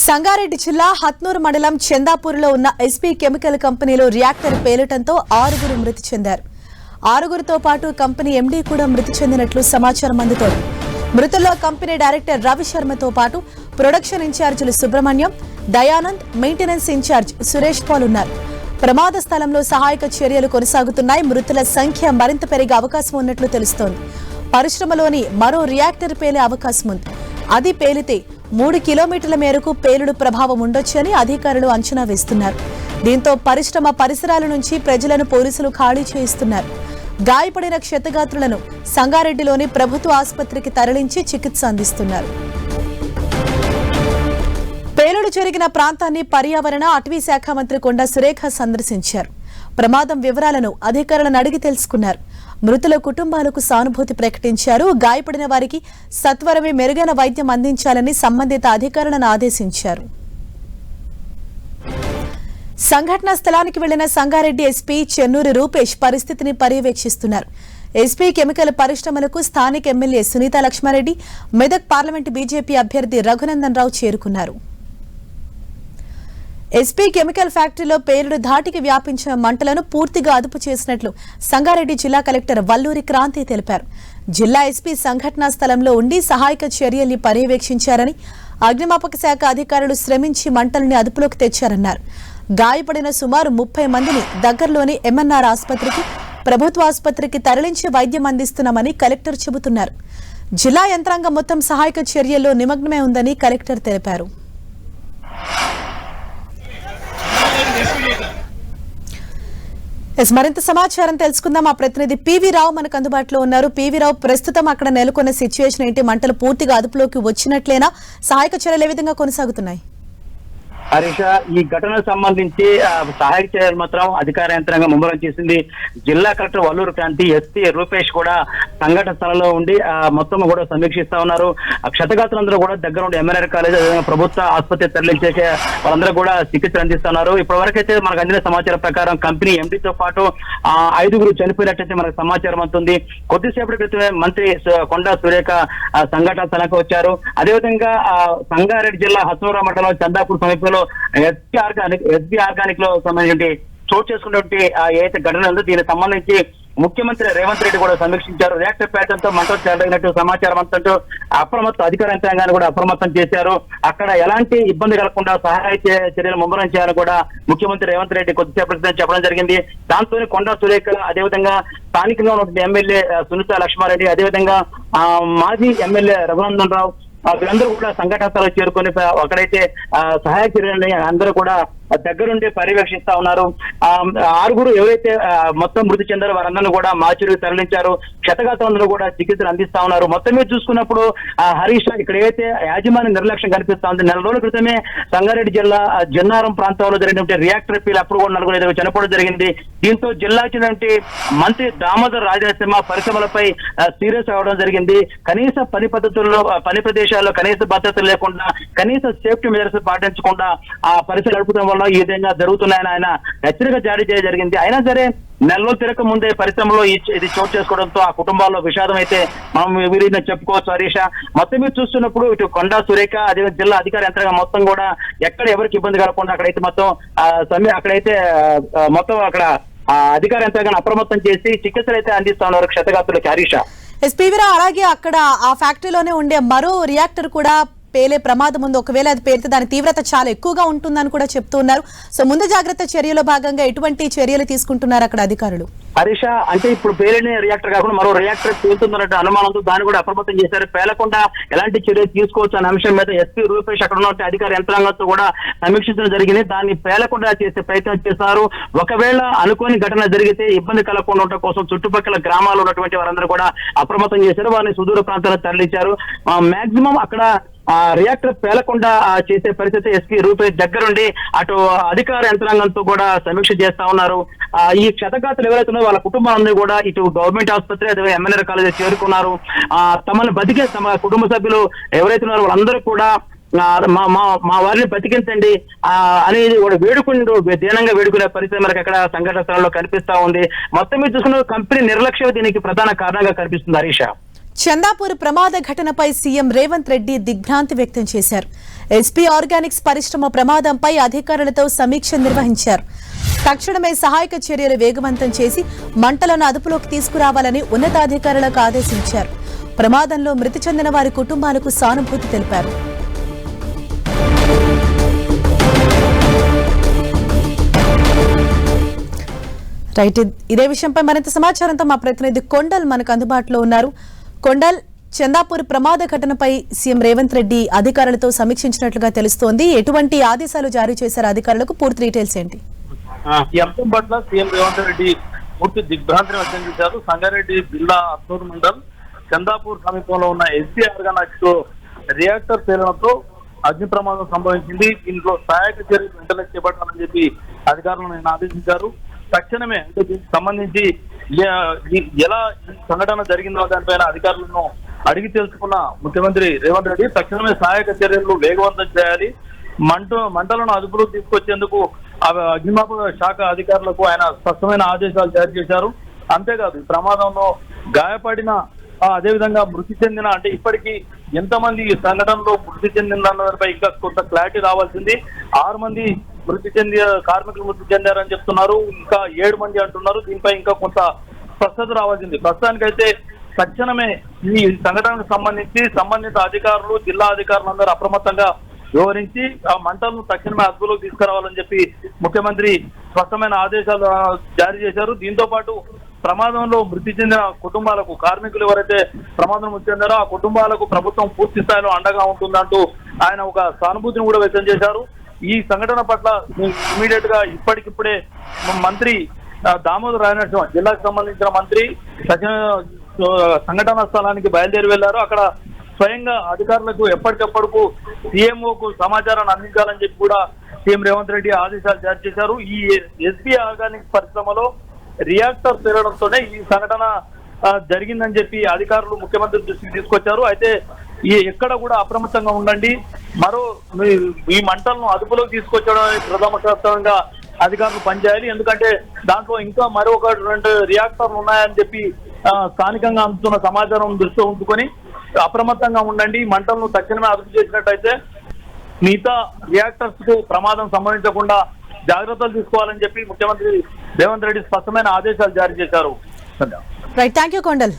సంగారెడ్డి జిల్లా హత్నూరు మండలం చందాపూర్లో ఉన్న ఎస్పీ కెమికల్ కంపెనీలో రియాక్టర్ పేలటంతో 6 మృతి చెందారు. 6తో పాటు కంపెనీ ఎండీ కూడా మృతి చెందినట్లు సమాచారం అందుతోంది. మృతుల్లో కంపెనీ డైరెక్టర్ రవిశర్మతో పాటు ప్రొడక్షన్ ఇన్ఛార్జీలు సుబ్రహ్మణ్యం, దయానంద్, మెయింటెనెన్స్ ఇన్ఛార్జ్ సురేష్ పాల్ ఉన్నారు. ప్రమాద స్థలంలో సహాయక చర్యలు కొనసాగుతున్నాయి. మృతుల సంఖ్య మరింత పెరిగే అవకాశం ఉన్నట్లు తెలుస్తోంది. పరిశ్రమలోని మరో రియాక్టర్ పేలే అవకాశం ఉంది. అది పేలితే 3 కిలోమీటర్ల మేరకు పేలుడు ప్రభావం ఉండొచ్చని అధికారులు అంచనా వేస్తున్నారు. దీంతో పరిశ్రమ పరిసరాల నుంచి ప్రజలను పోలీసులు ఖాళీ చేయిస్తున్నారు. గాయపడిన క్షతగాత్రులను సంగారెడ్డిలోని ప్రభుత్వ ఆసుపత్రికి తరలించి చికిత్స అందిస్తున్నారు. పేలుడు జరిగిన ప్రాంతాన్ని పర్యావరణ అటవీ శాఖ మంత్రి కొండా సురేఖ సందర్శించారు. ప్రమాదం వివరాలను అధికారులను అడిగి తెలుసుకున్నారు. మృతుల కుటుంబాలకు సానుభూతి ప్రకటించారు. గాయపడిన వారికి సత్వరమే మెరుగైన వైద్యం అందించాలని సంబంధిత అధికారులను ఆదేశించారు. సంఘటనా స్థలానికి వెళ్లిన సంగారెడ్డి ఎస్పీ చెన్నూరి రూపేష్ పరిస్థితిని పర్యవేక్షిస్తున్నారు. ఎస్పీ కెమికల్ పరిశ్రమలకు స్థానిక MLA Sunitha Laxma Reddy, Medak parliament BJP అభ్యర్థి రఘునందన్ రావు చేరుకున్నారు. ఎస్పీ కెమికల్ ఫ్యాక్టరీలో పేలుడు ధాటికి వ్యాపించిన మంటలను పూర్తిగా అదుపు చేసినట్లు సంగారెడ్డి జిల్లా కలెక్టర్ వల్లూరి క్రాంతి తెలిపారు. జిల్లా ఎస్పీ సంఘటనా స్థలంలో ఉండి సహాయక చర్యల్ని పర్యవేక్షించారని, అగ్నిమాపక శాఖ అధికారులు శ్రమించి మంటల్ని అదుపులోకి తెచ్చారన్నారు. గాయపడిన సుమారు 30 మందిని దగ్గరలోని ఎంఎన్ఆర్ ఆసుపత్రికి, ప్రభుత్వ ఆసుపత్రికి తరలించి వైద్యం అందిస్తున్నామని కలెక్టర్ చెబుతున్నారు. జిల్లా యంత్రాంగం మొత్తం సహాయక చర్యల్లో నిమగ్నమై ఉందని కలెక్టర్ తెలిపారు. మరింత సమాచారం తెలుసుకుందాం. మా ప్రతినిధి పివి రావు మనకు అందుబాటులో ఉన్నారు. పివి రావు, ప్రస్తుతం అక్కడ నెలకొన్న సిచ్యువేషన్ ఏంటి? మంటలు పూర్తిగా అదుపులోకి వచ్చినట్లేనా? సహాయక చర్యలు ఏ విధంగా కొనసాగుతున్నాయి? హరీష, ఈ ఘటనకు సంబంధించి సహాయక చర్యలు మాత్రం అధికార యంత్రాంగం ముమ్మరం చేసింది. జిల్లా కలెక్టర్ వల్లూరు క్రాంతి, ఎస్పీ రూపేష్ కూడా సంఘటన స్థలంలో ఉండి మొత్తం కూడా సమీక్షిస్తా ఉన్నారు. క్షతగాత్రులందరూ కూడా దగ్గర ఉండి ఎంఎన్ఆర్ కాలేజ్, ప్రభుత్వ ఆసుపత్రి తరలించే వాళ్ళందరూ కూడా చికిత్స అందిస్తున్నారు. ఇప్పటి వరకు అయితే మనకు అందిన సమాచారం ప్రకారం కంపెనీ ఎండీతో పాటు 5 చనిపోయినట్టయితే మనకు సమాచారం అందుతుంది. కొద్దిసేపటి క్రితమే మంత్రి కొండా సురేఖ సంఘటన స్థలానికి వచ్చారు. అదేవిధంగా సంగారెడ్డి జిల్లా హత్నూరు మండలం చందాపూర్ సమీపంలో ఎస్బీ ఆర్గానిక్ లో సంబంధించి చోటు చేసుకున్నటువంటి ఏదైతే ఘటన ఉందో దీనికి సంబంధించి ముఖ్యమంత్రి రేవంత్ రెడ్డి కూడా సమీక్షించారు. రియాక్టర్ ప్యాటర్న్తో మంటలు చెలరైనట్టు సమాచారం అంతటూ అధికార యంత్రాంగాన్ని కూడా అప్రమత్తం చేశారు. అక్కడ ఎలాంటి ఇబ్బంది కలగకుండా సహాయ చర్యలు ముమ్మరం చేయాలని కూడా ముఖ్యమంత్రి రేవంత్ రెడ్డి కొద్దిసేపటి చెప్పడం జరిగింది. దాంతో కొండా సురేఖ, అదేవిధంగా స్థానికంగా ఉన్నటువంటి ఎమ్మెల్యే సునీతా లక్ష్మారెడ్డి, అదేవిధంగా మాజీ ఎమ్మెల్యే రఘునందన్ రావు వీళ్ళందరూ కూడా సంఘటన స్థలం చేరుకొని అక్కడైతే సహాయక చర్యలని అందరూ కూడా దగ్గరుండి పర్యవేక్షిస్తా ఉన్నారు. 6 ఎవరైతే మొత్తం మృతి చెందారో వారందరూ కూడా మాచూరికి తరలించారు. క్షతగాత్రులందరూ కూడా చికిత్సలు అందిస్తా ఉన్నారు. మొత్తం మీద చూసుకున్నప్పుడు హరీష్, ఇక్కడ ఏదైతే యాజమాన్య నిర్లక్ష్యం కనిపిస్తా ఉంది. 4 రోజుల క్రితమే సంగారెడ్డి జిల్లా జన్నారం ప్రాంతంలో జరిగినటువంటి రియాక్టర్ పీల్ అప్పుడు కూడా 4 చనిపోవడం జరిగింది. దీంతో జిల్లాకి మంత్రి దామోదర్ రాజనరసింహ పరిశ్రమలపై సీరియస్ అవ్వడం జరిగింది. కనీస పని పద్ధతుల్లో, పని ప్రదేశాల్లో కనీస భద్రతలు లేకుండా, కనీస సేఫ్టీ మెజర్స్ పాటించకుండా ఆ పరిస్థితులు నడుపుతాం ఈ విధంగా జరుగుతున్నాయని ఆయన హెచ్చరిక జారీ చేయడం జరిగింది. అయినా సరే 4 రోజులు తిరగక ముందే పరిశ్రమలో ఇది చోటు చేసుకోవడంతో ఆ కుటుంబాల్లో విషాదం అయితే మనం వీరిని చెప్పుకోవచ్చు. హరీష, మొత్తం మీరు చూస్తున్నప్పుడు ఇటు కొండా సురేఖ, అదే జిల్లా అధికార యంత్రాంగం మొత్తం కూడా ఎక్కడ ఎవరికి ఇబ్బంది కలగకుండా అక్కడైతే మొత్తం అక్కడ అధికార యంత్రాంగాన్ని అప్రమత్తం చేసి చికిత్సలు అయితే అందిస్తా ఉన్నారు క్షతగాత్రులకి. హరీష, ఎస్పీవీరా, అలాగే అక్కడ ఆ ఫ్యాక్టరీలోనే ఉండే మరో రియాక్టర్ కూడా పేలే ప్రమాదం ఉంది. ఒకవేళ అది పేరితే దాని తీవ్రత చాలా ఎక్కువగా ఉంటుందని కూడా చెప్తూ ఉన్నారు. సో ముందు జాగ్రత్త చర్యలో భాగంగా ఎటువంటి చర్యలు తీసుకుంటున్నారు అక్కడ అధికారులు? హరీష, అంటే ఇప్పుడు పేలిన రియాక్టర్ కాకుండా మరో రియాక్టర్ పేలుతుందన్నట్టు అనుమానంతో దాన్ని కూడా అప్రమత్తం చేశారు. పేలకుండా ఎలాంటి చర్యలు తీసుకోవచ్చు అనే అంశం మీద ఎస్పీ రూపేష్ అక్కడ ఉన్న అధికార యంత్రాంగంతో కూడా సమీక్షించడం జరిగింది. దాన్ని పేలకుండా చేసే ప్రయత్నం చేస్తారు. ఒకవేళ అనుకోని ఘటన జరిగితే ఇబ్బంది కలగకుండా ఉండటం కోసం చుట్టుపక్కల గ్రామాల్లో ఉన్నటువంటి వారందరూ కూడా అప్రమత్తం చేశారు. వారిని సుదూర ప్రాంతాలకు తరలించారు. మాక్సిమం అక్కడ రియాక్టర్ పేలకుండా చేసే పరిస్థితి ఎస్పీ రూపేష్ దగ్గరుండి అటు అధికార యంత్రాంగంతో కూడా సమీక్ష చేస్తా ఉన్నారు. ఈ క్షతగాత్రులు ఎవరైతే ఉన్నారో వాళ్ళ కుటుంబాలందరూ కూడా ఇటు గవర్నమెంట్ ఆసుపత్రి, అదే ఎంఎన్ఆర్ కాలేజ్ చేరుకున్నారు. తమను బతికే తమ కుటుంబ సభ్యులు ఎవరైతే ఉన్నారో వాళ్ళందరూ కూడా మా వారిని బతికించండి అనేది కూడా దీనంగా వేడుకునే పరిస్థితి మనకి అక్కడ సంఘటన స్థలంలో కనిపిస్తా ఉంది. మొత్తం మీద చూసుకున్న కంపెనీ నిర్లక్ష్యం దీనికి ప్రధాన కారణంగా కనిపిస్తుంది. హరీష, చందాపూర్ ప్రమాద ఘటనపై సీఎం రేవంత్ రెడ్డి దిగ్భ్రాంతి వ్యక్తం చేశారు. ఎస్పీ ఆర్గానిక్స్ పరిశ్రమ ప్రమాదంపై అధికారులతో సమీక్ష నిర్వహించారు. తక్షణమే సహాయక చర్యలు వేగవంతం చేసి మంటలను అదుపులోకి తీసుకురావాలని ఉన్నతాధికారులకు ఆదేశించారు. ప్రమాదంలో మృతి చెందిన వారి కుటుంబాలకు సానుభూతి తెలిపారు. రైట్, ఇదే విషయంపై మరింత సమాచారంతో మా ప్రతినిధి కొండల్ మనకు అందుబాటులో ఉన్నారు. కొండల్, చందాపూర్ ప్రమాద ఘటనపై సీఎం రేవంత్ రెడ్డి అధికారులతో సమీక్షించినట్లుగా తెలుస్తోంది. ఎటువంటి ఆదేశాలు జారీ చేశారు అధికారులకు? పూర్తి డీటెయిల్స్ ఏంటి? ఈ అంశం పట్ల సీఎం రేవంత్ రెడ్డి పూర్తి దిగ్భ్రాంతిని వ్యక్తం చేశారు. సంగారెడ్డి జిల్లా అత్తూరు మండల్ చందాపూర్ సమీపంలో ఉన్న ఎస్పీ ఆర్గానిక్స్ రియాక్టర్ పేలడంతో అగ్ని ప్రమాదం సంభవించింది. దీంట్లో సహాయక చర్యలు వెంటనే చేపట్టాలని చెప్పి అధికారులను ఆదేశించారు. తక్షణమే అంటే దీనికి సంబంధించి ఎలా సంఘటన జరిగిందో దానిపైన అధికారులను అడిగి తెలుసుకున్న ముఖ్యమంత్రి రేవంత్ రెడ్డి తక్షణమే సహాయక చర్యలు వేగవంతం చేయాలి, మంటలను అదుపులోకి తీసుకొచ్చేందుకు అగ్నిమాపక శాఖ అధికారులకు ఆయన స్పష్టమైన ఆదేశాలు జారీ చేశారు. అంతేకాదు ఈ ప్రమాదంలో గాయపడిన అదేవిధంగా మృతి చెందిన అంటే ఇప్పటికీ ఎంతమంది ఈ సంఘటనలో మృతి చెందిన దానిపై ఇంకా కొంత క్లారిటీ రావాల్సింది. 6 మంది కార్మికులు మృతి చెందారని చెప్తున్నారు, ఇంకా 7 మంది అంటున్నారు. దీనిపై ఇంకా కొంత స్పష్టత రావాల్సింది. ప్రస్తుతానికైతే తక్షణమే ఈ సంఘటనకు సంబంధించి సంబంధిత అధికారులు, జిల్లా అధికారులందరూ అప్రమత్తంగా వివరించి ఆ మంటలను తక్షణమే అదుపులోకి తీసుకురావాలని చెప్పి ముఖ్యమంత్రి స్పష్టమైన ఆదేశాలు జారీ చేశారు. దీంతో పాటు ప్రమాదంలో మృతి చెందిన కుటుంబాలకు, కార్మికులు ఎవరైతే ప్రమాదం మృతి చెందారో ఆ కుటుంబాలకు ప్రభుత్వం పూర్తి స్థాయిలో అండగా ఉంటుందంటూ ఆయన ఒక సానుభూతిని కూడా వ్యక్తం చేశారు. ఈ సంఘటన పట్ల ఇమీడియట్ గా ఇప్పటికిప్పుడే మంత్రి దామోదర్ రాజనరసింహ, జిల్లాకు సంబంధించిన మంత్రి సంఘటనా స్థలానికి బయలుదేరి వెళ్లారు. అక్కడ స్వయంగా అధికారులకు ఎప్పటికప్పుడు సీఎంఓకు సమాచారాన్ని అందించాలని చెప్పి కూడా సీఎం రేవంత్ రెడ్డి ఆదేశాలు జారీ చేశారు. ఈ ఎస్పీ ఆర్గానిక్స్ పరిశ్రమలో రియాక్టర్ పేలడంతోనే ఈ సంఘటన జరిగిందని చెప్పి అధికారులు ముఖ్యమంత్రి దృష్టికి తీసుకొచ్చారు. అయితే ఎక్కడ కూడా అప్రమత్తంగా ఉండండి, ఈ మంటలను అదుపులోకి తీసుకొచ్చడం ప్రథమ కర్తవ్యంగా అధికారులు పనిచేయాలి. ఎందుకంటే దాంట్లో ఇంకా మరొక 2 రియాక్టర్లు ఉన్నాయని చెప్పి స్థానికంగా అందుతున్న సమాచారం దృష్టిలో ఉంచుకొని అప్రమత్తంగా ఉండండి. మంటలను తక్షణమే అదుపు చేసినట్టయితే మిగతా రియాక్టర్స్ కు ప్రమాదం సంభవించకుండా జాగ్రత్తలు తీసుకోవాలని చెప్పి ముఖ్యమంత్రి రేవంత్ రెడ్డి స్పష్టమైన ఆదేశాలు జారీ చేశారు. Right, thank you Kondal.